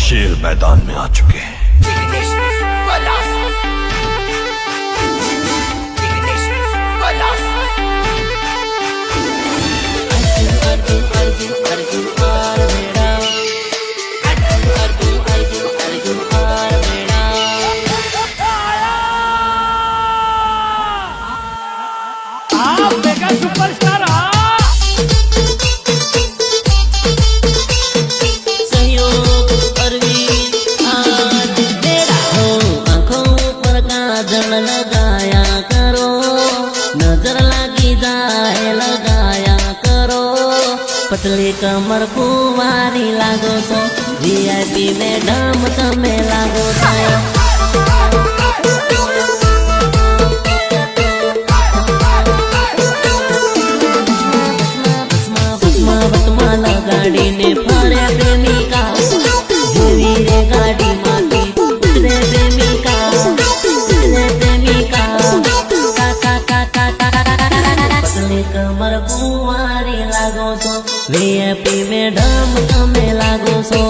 शेर मैदान में आ चुके हैं। सुपरस्टार सहयोग परवीन आज मेरा हो। आंखों पर काजल लगाया करो, नजर लगी जाए लगाया करो। पतली कमर कुंवारी लागो सो, वीआईपी मैडम तमे लागो छो। गाड़ी ने फरे प्रेमिका, हेवी रे गाड़ी माटी उतरे प्रेमिका, उतरे प्रेमिका। पतली कमर कुंवारी लागो छो, वीआईपी मैडम तमे लागो छो।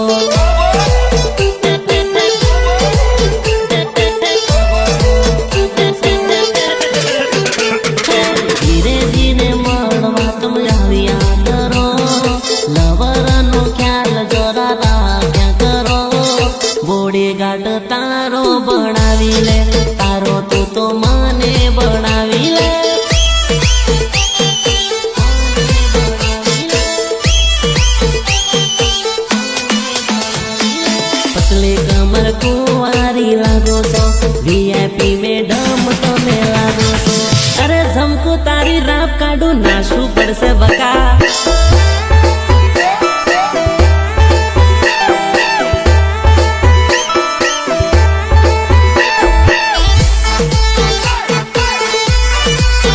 धीरे धीरे मळवा तमे आविया करो, लवरनो ख्याल जरा राख्या करो। बोडी